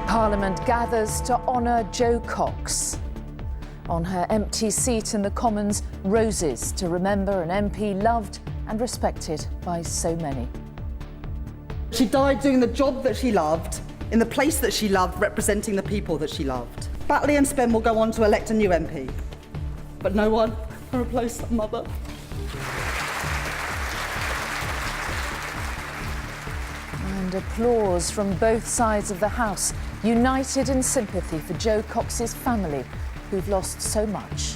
Parliament gathers to honour Joe Cox. On her empty seat in the Commons, roses to remember an MP loved and respected by so many. She died doing the job that she loved, in the place that she loved, representing the people that she loved. Batley and Spen will go on to elect a new MP, but no one can replace their mother. And applause from both sides of the House, united in sympathy for Joe Cox's family, who've lost so much.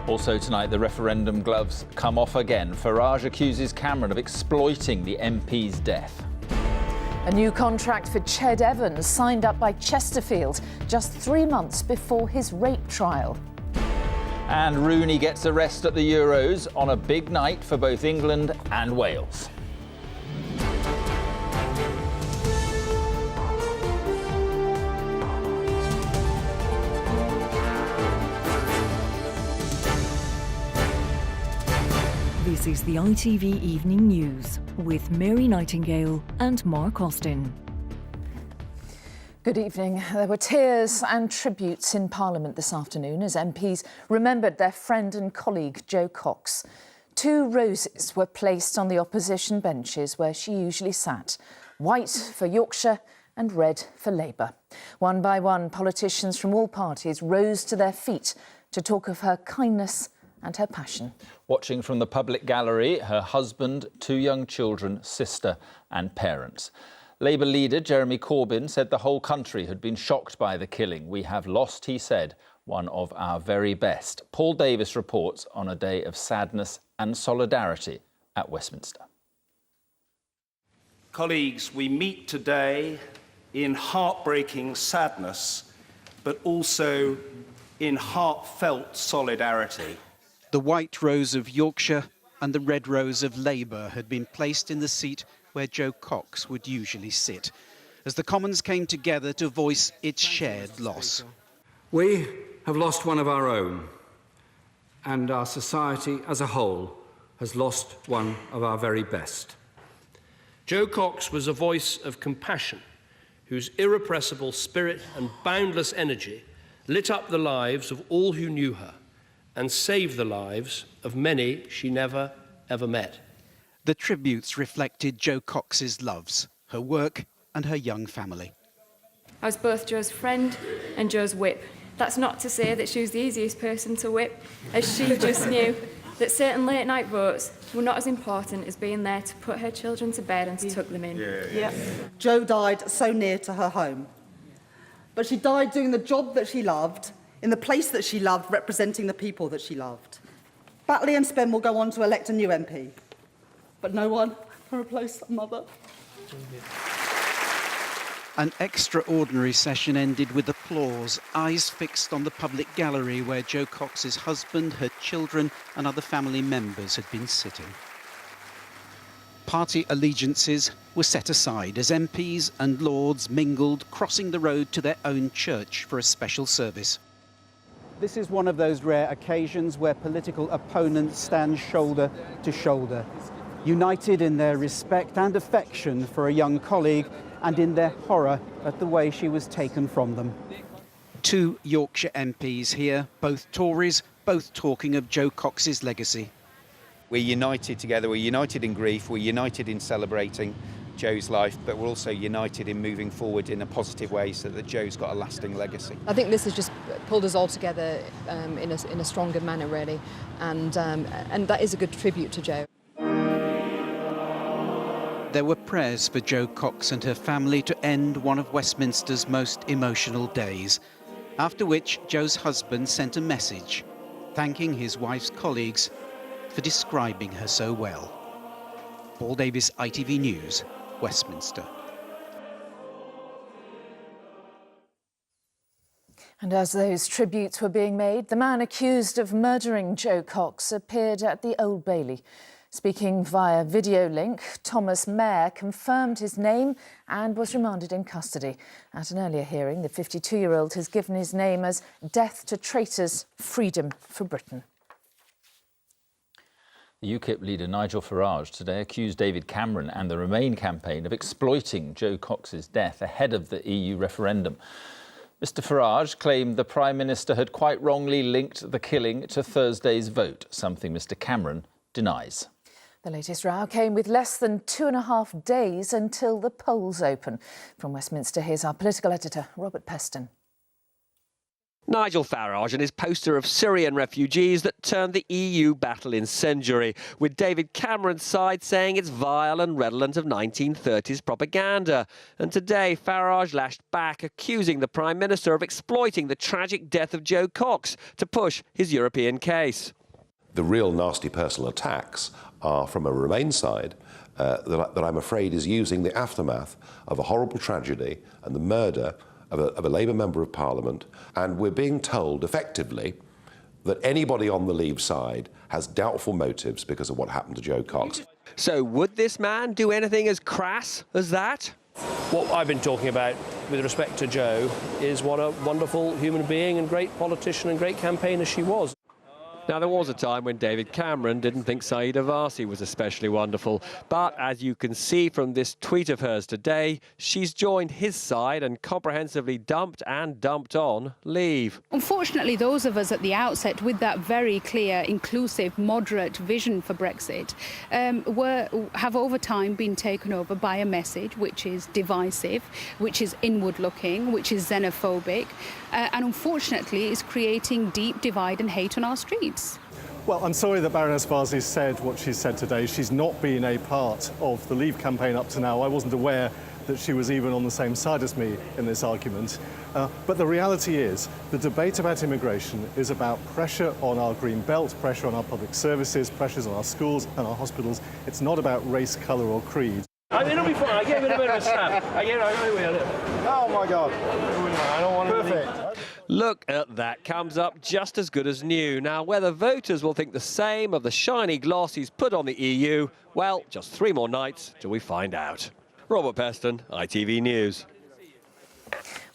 Also tonight, the referendum gloves come off again. Farage accuses Cameron of exploiting the MP's death. A new contract for Ched Evans signed up by Chesterfield just 3 months before his rape trial. And Rooney gets a rest at the Euros on a big night for both England and Wales. This is the ITV Evening News with Mary Nightingale and Mark Austin. Good evening. There were tears and tributes in Parliament this afternoon as MPs remembered their friend and colleague Joe Cox. 2 roses were placed on the opposition benches where she usually sat, white for Yorkshire and red for Labour. One by one, politicians from all parties rose to their feet to talk of her kindness and her passion. Watching from the public gallery, her husband, 2 young children, sister and parents. Labour leader Jeremy Corbyn said the whole country had been shocked by the killing. We have lost, he said, one of our very best. Paul Davis reports on a day of sadness and solidarity at Westminster. Colleagues, we meet today in heartbreaking sadness, but also in heartfelt solidarity. The white rose of Yorkshire and the red rose of Labour had been placed in the seat where Joe Cox would usually sit, as the Commons came together to voice its shared loss. We have lost one of our own, and our society as a whole has lost one of our very best. Joe Cox was a voice of compassion, whose irrepressible spirit and boundless energy lit up the lives of all who knew her and saved the lives of many she never, ever met. The tributes reflected Joe Cox's loves, her work and her young family. I was both Joe's friend and Joe's whip. That's not to say that she was the easiest person to whip, as she just knew that certain late-night votes were not as important as being there to put her children to bed and to tuck them in. Yeah. Joe died so near to her home, but she died doing the job that she loved, in the place that she loved, representing the people that she loved. Batley and Spen will go on to elect a new MP, but no one can replace their mother. An extraordinary session ended with applause, eyes fixed on the public gallery where Joe Cox's husband, her children and other family members had been sitting. Party allegiances were set aside as MPs and Lords mingled, crossing the road to their own church for a special service. This is one of those rare occasions where political opponents stand shoulder to shoulder, united in their respect and affection for a young colleague and in their horror at the way she was taken from them. 2 Yorkshire MPs here, both Tories, both talking of Joe Cox's legacy. We're united together, we're united in grief, we're united in celebrating Joe's life, but we're also united in moving forward in a positive way so that Joe's got a lasting legacy. I think this has just pulled us all together in a stronger manner, really, and that is a good tribute to Joe. There were prayers for Joe Cox and her family to end one of Westminster's most emotional days, after which Joe's husband sent a message, thanking his wife's colleagues for describing her so well. Paul Davis, ITV News, Westminster. And as those tributes were being made, the man accused of murdering Joe Cox appeared at the Old Bailey. Speaking via video link, Thomas Mayer confirmed his name and was remanded in custody. At an earlier hearing, the 52-year-old has given his name as Death to Traitors, Freedom for Britain. UKIP leader Nigel Farage today accused David Cameron and the Remain campaign of exploiting Joe Cox's death ahead of the EU referendum. Mr Farage claimed the Prime Minister had quite wrongly linked the killing to Thursday's vote, something Mr Cameron denies. The latest row came with less than 2.5 days until the polls open. From Westminster, here's our political editor, Robert Peston. Nigel Farage and his poster of Syrian refugees that turned the EU battle incendiary, with David Cameron's side saying it's vile and redolent of 1930s propaganda. And today, Farage lashed back, accusing the Prime Minister of exploiting the tragic death of Joe Cox to push his European case. The real nasty personal attacks are from a Remain side that I'm afraid is using the aftermath of a horrible tragedy and the murder of a Labour Member of Parliament, and we're being told effectively that anybody on the Leave side has doubtful motives because of what happened to Joe Cox. So would this man do anything as crass as that? What I've been talking about with respect to Joe is what a wonderful human being and great politician and great campaigner she was. Now, there was a time when David Cameron didn't think Saida Varsi was especially wonderful. But as you can see from this tweet of hers today, she's joined his side and comprehensively dumped on Leave. Unfortunately, those of us at the outset with that very clear, inclusive, moderate vision for Brexit have over time been taken over by a message which is divisive, which is inward-looking, which is xenophobic, and unfortunately is creating deep divide and hate on our streets. Well, I'm sorry that Baroness Varsi said what she said today. She's not been a part of the Leave campaign up to now. I wasn't aware that she was even on the same side as me in this argument. But the reality is, the debate about immigration is about pressure on our green belt, pressure on our public services, pressures on our schools and our hospitals. It's not about race, colour or creed. I mean, it'll be fine. I gave it a bit of a snap. Oh my God. I don't want to. Perfect. Look at that, comes up just as good as new. Now, whether voters will think the same of the shiny gloss he's put on the EU, well, just 3 more nights till we find out. Robert Peston, ITV News.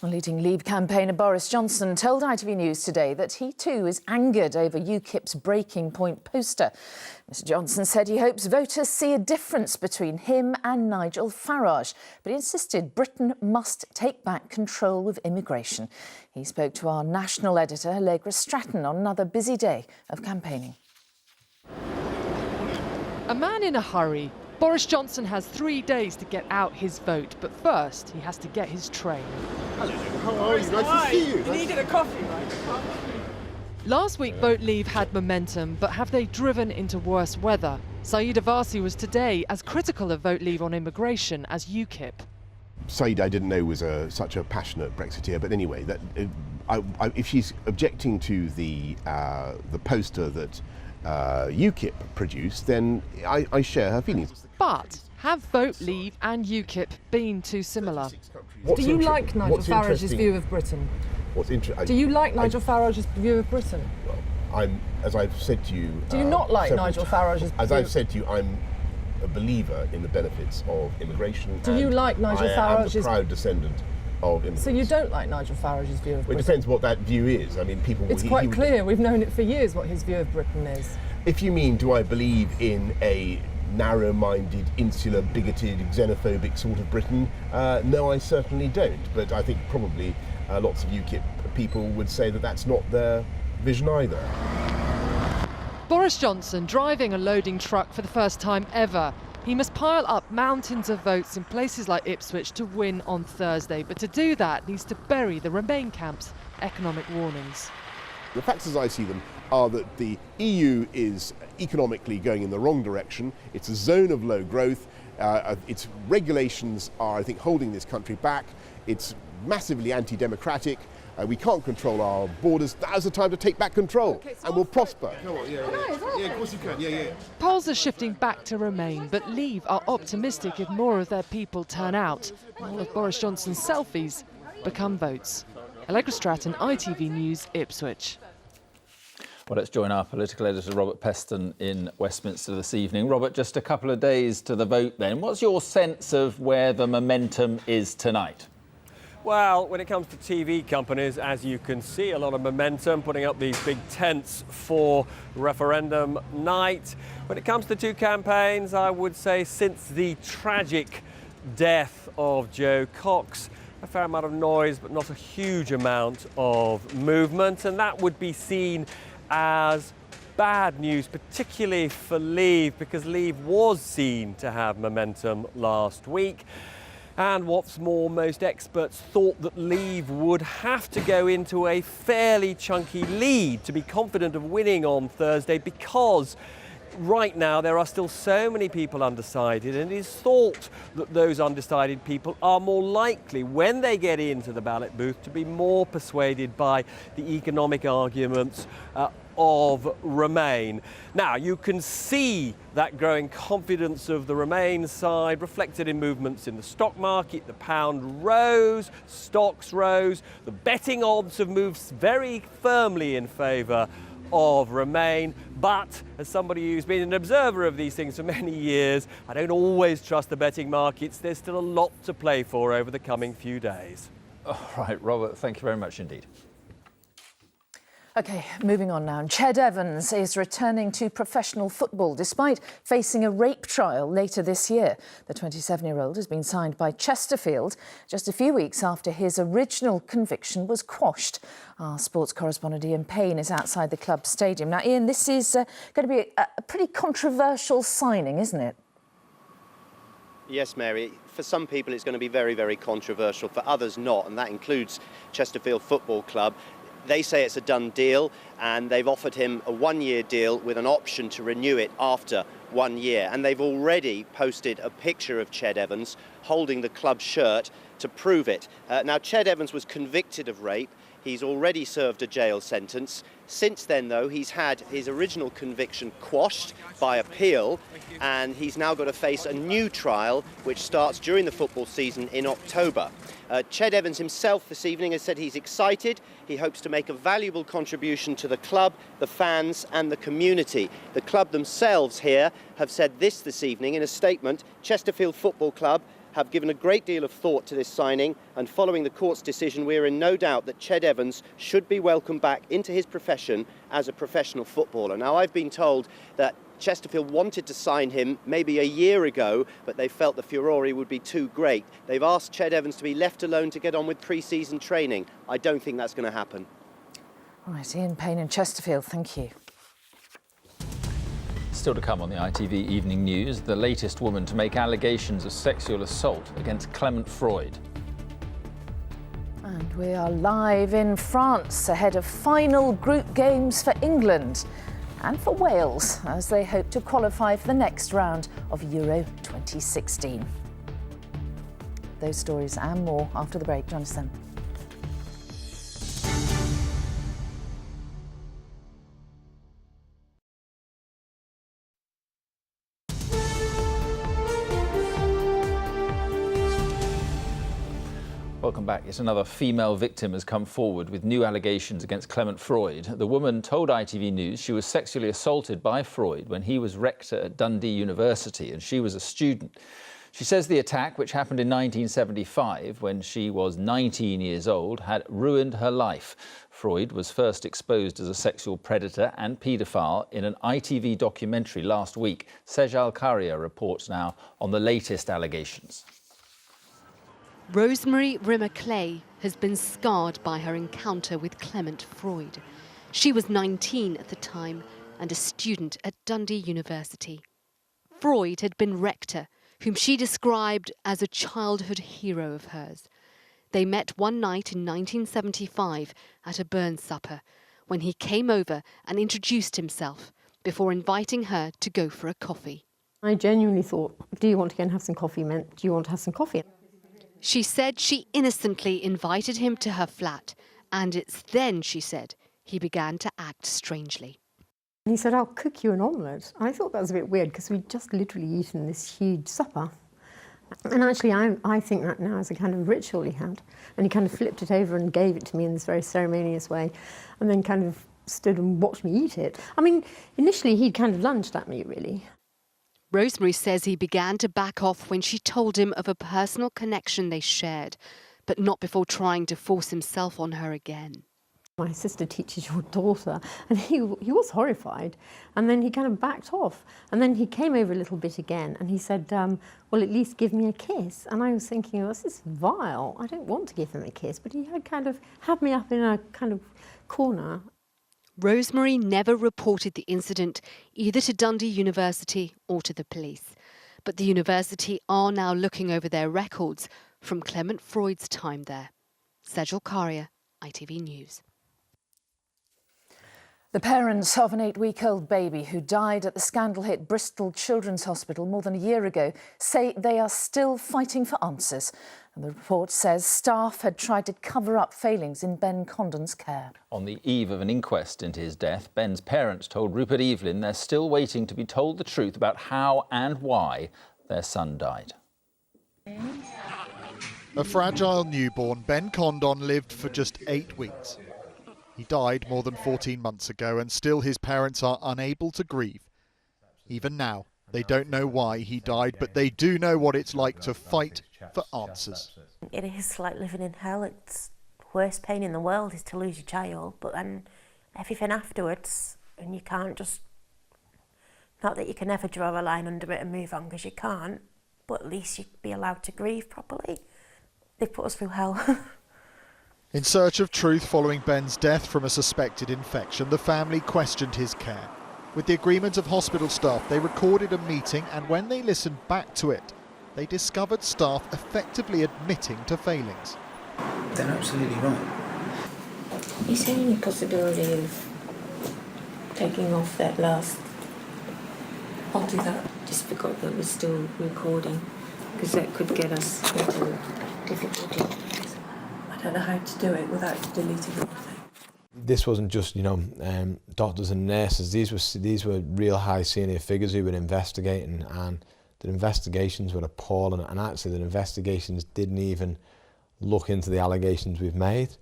Well, leading Leave campaigner Boris Johnson told ITV News today that he too is angered over UKIP's Breaking Point poster. Mr Johnson said he hopes voters see a difference between him and Nigel Farage, but he insisted Britain must take back control of immigration. He spoke to our national editor, Allegra Stratton, on another busy day of campaigning. A man in a hurry. Boris Johnson has 3 days to get out his vote, but first he has to get his train. Hello, how are you? Nice to see you. You needed a coffee, right? Last week, Vote Leave had momentum, but have they driven into worse weather? Saida Varsi was today as critical of Vote Leave on immigration as UKIP. Saida, I didn't know was such a passionate Brexiteer, but anyway, that if she's objecting to the poster that UKIP produced, then I share her feelings. But have Vote Leave and UKIP been too similar? Do you like Nigel Farage's view of Britain? Do you like Nigel Farage's view of Britain? Well, as I've said to you... Do you not like Nigel Farage's As I've said to you, I'm a believer in the benefits of immigration. Do you like Nigel Farage's... I'm a proud descendant of immigrants. So you don't like Nigel Farage's view of Britain? It depends what that view is. I mean, people... It's quite clear. We've known it for years what his view of Britain is. If you mean, do I believe in a narrow-minded, insular, bigoted, xenophobic sort of Britain? No, I certainly don't. But I think probably lots of UKIP people would say that that's not their vision either. Boris Johnson driving a loading truck for the first time ever. He must pile up mountains of votes in places like Ipswich to win on Thursday. But to do that, needs to bury the Remain camp's economic warnings. The facts as I see them are that the EU is economically going in the wrong direction. It's a zone of low growth. Its regulations are, I think, holding this country back. It's massively anti-democratic. We can't control our borders. Now's the time to take back control, and we'll prosper. Yeah, of course you can. Yeah. Polls are shifting back to Remain, but Leave are optimistic if more of their people turn out. All of Boris Johnson's selfies become votes. Allegra Stratton, ITV News, Ipswich. Well, let's join our political editor, Robert Peston, in Westminster this evening. Robert, just a couple of days to the vote then. What's your sense of where the momentum is tonight? Well, when it comes to TV companies, as you can see, a lot of momentum, putting up these big tents for referendum night. When it comes to two campaigns, I would say since the tragic death of Joe Cox, a fair amount of noise, but not a huge amount of movement. And that would be seen as bad news, particularly for Leave, because Leave was seen to have momentum last week. And what's more, most experts thought that Leave would have to go into a fairly chunky lead to be confident of winning on Thursday, because right now there are still so many people undecided, and it is thought that those undecided people are more likely, when they get into the ballot booth, to be more persuaded by the economic arguments of Remain. Now, you can see that growing confidence of the Remain side reflected in movements in the stock market. The pound rose, stocks rose, the betting odds have moved very firmly in favour of Remain. But as somebody who's been an observer of these things for many years, I don't always trust the betting markets. There's still a lot to play for over the coming few days. All right, Robert, thank you very much indeed. OK, moving on now. Ched Evans is returning to professional football despite facing a rape trial later this year. The 27-year-old has been signed by Chesterfield just a few weeks after his original conviction was quashed. Our sports correspondent Ian Payne is outside the club stadium. Now, Ian, this is going to be a pretty controversial signing, isn't it? Yes, Mary. For some people, it's going to be very, very controversial. For others, not, and that includes Chesterfield Football Club. They say it's a done deal, and they've offered him a one-year deal with an option to renew it after 1 year. And they've already posted a picture of Ched Evans holding the club shirt to prove it. Now, Ched Evans was convicted of rape. He's already served a jail sentence. Since then, though, he's had his original conviction quashed by appeal, and he's now got to face a new trial, which starts during the football season in October. Ched Evans himself this evening has said he's excited. He hopes to make a valuable contribution to the club, the fans and the community. The club themselves here have said this evening in a statement. Chesterfield Football Club have given a great deal of thought to this signing, and following the court's decision, we are in no doubt that Ched Evans should be welcomed back into his profession as a professional footballer. Now, I've been told that Chesterfield wanted to sign him maybe a year ago, but they felt the furore would be too great. They've asked Ched Evans to be left alone to get on with pre-season training. I don't think that's going to happen. All right, Ian Payne in Chesterfield, thank you. Still to come on the ITV Evening News, the latest woman to make allegations of sexual assault against Clement Freud. And we are live in France ahead of final group games for England and for Wales as they hope to qualify for the next round of Euro 2016. Those stories and more after the break. Join us then. Welcome back. Yet another female victim has come forward with new allegations against Clement Freud. The woman told ITV News she was sexually assaulted by Freud when he was rector at Dundee University and she was a student. She says the attack, which happened in 1975 when she was 19 years old, had ruined her life. Freud was first exposed as a sexual predator and paedophile in an ITV documentary last week. Sejal Karia reports now on the latest allegations. Rosemary Rimmer-Clay has been scarred by her encounter with Clement Freud. She was 19 at the time and a student at Dundee University. Freud had been rector, whom she described as a childhood hero of hers. They met one night in 1975 at a Burns supper, when he came over and introduced himself before inviting her to go for a coffee. I genuinely thought, do you want to go and have some coffee? Meant, do you want to have some coffee? She said she innocently invited him to her flat, and it's then, she said, he began to act strangely. He said, I'll cook you an omelette. I thought that was a bit weird because we'd just literally eaten this huge supper. And actually, I think that now as a kind of ritual he had. And he kind of flipped it over and gave it to me in this very ceremonious way, and then kind of stood and watched me eat it. I mean, initially he'd kind of lunged at me, really. Rosemary says he began to back off when she told him of a personal connection they shared. but not before trying to force himself on her again. My sister teaches your daughter, and he was horrified, and then he kind of backed off, and then he came over a little bit again, and he said, well, at least give me a kiss. And I was thinking, well, this is vile, I don't want to give him a kiss, but he had kind of had me up in a kind of corner. Rosemary never reported the incident either to Dundee University or to the police, but the university are now looking over their records from Clement Freud's time there. Sejal Karia, ITV News. The parents of an 8-week-old baby who died at the scandal-hit Bristol Children's Hospital more than a year ago say they are still fighting for answers. And the report says staff had tried to cover up failings in Ben Condon's care. On the eve of an inquest into his death, Ben's parents told Rupert Evelyn they're still waiting to be told the truth about how and why their son died. A fragile newborn, Ben Condon lived for just 8 weeks. He died more than 14 months ago, and still his parents are unable to grieve. Even now, they don't know why he died, but they do know what it's like to fight for answers. It is like living in hell. It's the worst pain in the world is to lose your child, but then everything afterwards, and you can't just... Not that you can never draw a line under it and move on, because you can't, but at least you'd be allowed to grieve properly. They put us through hell. In search of truth following Ben's death from a suspected infection, the family questioned his care. With the agreement of hospital staff, they recorded a meeting, and when they listened back to it, they discovered staff effectively admitting to failings. They're absolutely right. Is there any possibility of taking off that last? I'll do that. Just forgot that we're still recording, because that could get us into difficulty. I don't know how to do it without deleting everything. This wasn't just, doctors and nurses. These were real high senior figures who were investigating, and the investigations were appalling. And actually, the investigations didn't even look into the allegations we've made.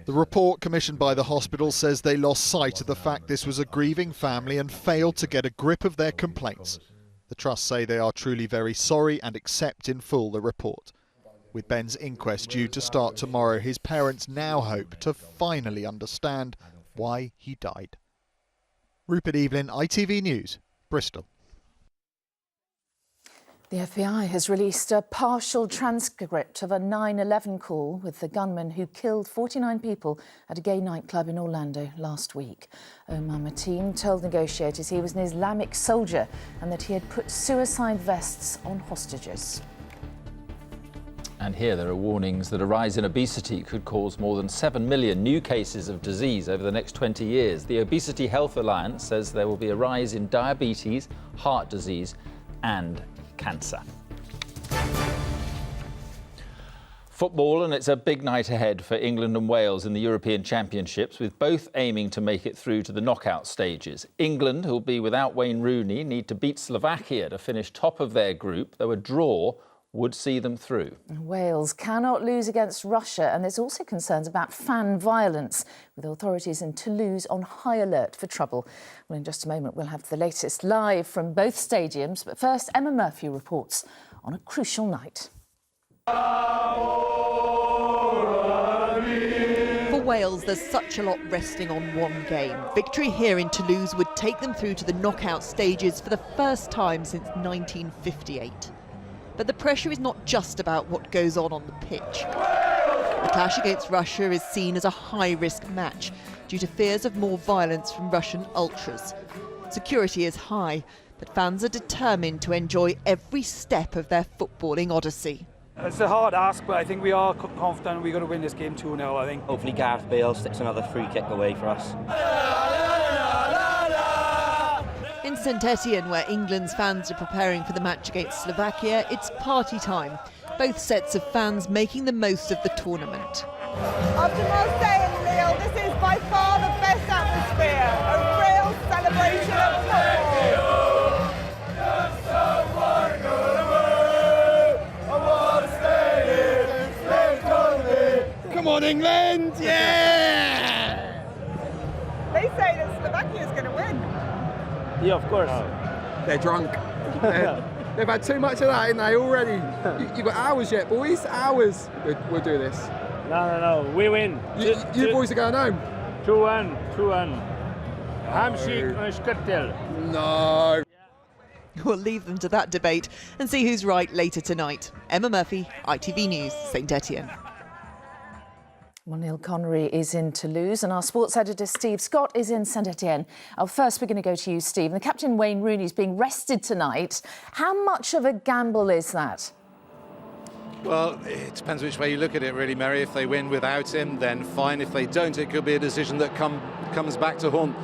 The report commissioned by the hospital says they lost sight of the fact this was a grieving family and failed to get a grip of their complaints. The Trust say they are truly very sorry and accept in full the report. With Ben's inquest due to start tomorrow, his parents now hope to finally understand why he died. Rupert Evelyn, ITV News, Bristol. The FBI has released a partial transcript of a 9/11 call with the gunman who killed 49 people at a gay nightclub in Orlando last week. Omar Mateen told negotiators he was an Islamic soldier and that he had put suicide vests on hostages. And here there are warnings that a rise in obesity could cause more than 7 million new cases of disease over the next 20 years. The Obesity Health Alliance says there will be a rise in diabetes, heart disease and cancer. Football, and it's a big night ahead for England and Wales in the European Championships, with both aiming to make it through to the knockout stages. England, who'll be without Wayne Rooney, need to beat Slovakia to finish top of their group, though a draw would see them through. Wales cannot lose against Russia, and there's also concerns about fan violence, with authorities in Toulouse on high alert for trouble. Well, in just a moment, we'll have the latest live from both stadiums. But first, Emma Murphy reports on a crucial night. For Wales, there's such a lot resting on one game. Victory here in Toulouse would take them through to the knockout stages for the first time since 1958. But the pressure is not just about what goes on the pitch. The clash against Russia is seen as a high-risk match due to fears of more violence from Russian ultras. Security is high, but fans are determined to enjoy every step of their footballing odyssey. It's a hard ask, but I think we are confident we're going to win this game 2-0, I think. Hopefully Gareth Bale sticks another free kick away for us. In St Etienne, where England's fans are preparing for the match against Slovakia, it's party time. Both sets of fans making the most of the tournament. After most day in Lille, this is by far the best atmosphere. A real celebration of football. Come on, England! Yeah! They say that Slovakia is going to win. Yeah, of course. They're drunk. They've had too much of that, haven't they, already? You've got hours yet, boys, hours. We'll do this. No, we win. You boys are going home? 2-1. Hamsik and Skuttel. No. We'll leave them to that debate and see who's right later tonight. Emma Murphy, ITV News, St Etienne. Well, Neil Connery is in Toulouse and our sports editor Steve Scott is in St Etienne. First, we're going to go to you, Steve. And the captain, Wayne Rooney, is being rested tonight. How much of a gamble is that? Well, it depends which way you look at it, really, Mary. If they win without him, then fine. If they don't, it could be a decision that comes back to haunt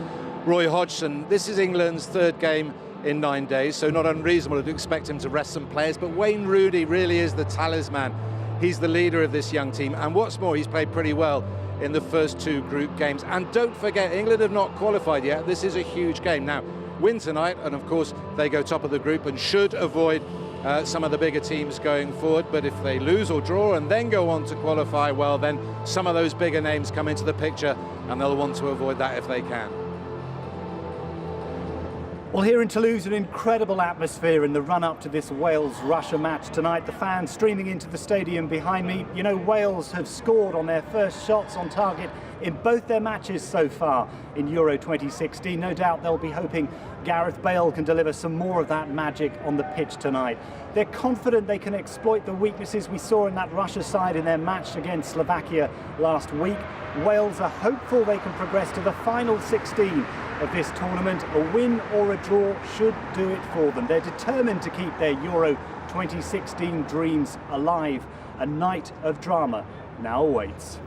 Roy Hodgson. This is England's third game in 9 days, so not unreasonable to expect him to rest some players. But Wayne Rooney really is the talisman. He's the leader of this young team. And what's more, he's played pretty well in the first 2 group games. And don't forget, England have not qualified yet. This is a huge game. Now, win tonight, and of course, they go top of the group and should avoid some of the bigger teams going forward. But if they lose or draw and then go on to qualify, well, then some of those bigger names come into the picture and they'll want to avoid that if they can. Well, here in Toulouse, an incredible atmosphere in the run-up to this Wales-Russia match tonight. The fans streaming into the stadium behind me. You know, Wales have scored on their first shots on target in both their matches so far in Euro 2016. No doubt they'll be hoping Gareth Bale can deliver some more of that magic on the pitch tonight. They're confident they can exploit the weaknesses we saw in that Russia side in their match against Slovakia last week. Wales are hopeful they can progress to the final 16 of this tournament. A win or a draw should do it for them. They're determined to keep their Euro 2016 dreams alive. A night of drama now awaits.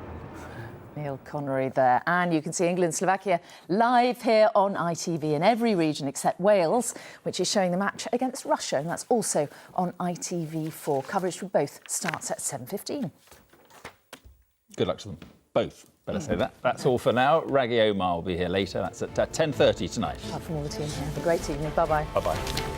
Neil Connery there. And you can see England-Slovakia live here on ITV in every region except Wales, which is showing the match against Russia. And that's also on ITV4. Coverage for both starts at 7:15. Good luck to them both. Better say that. That's all for now. Raggy Omar will be here later. That's at 10:30 tonight. From all the team here. Have a great evening. Bye-bye. Bye-bye.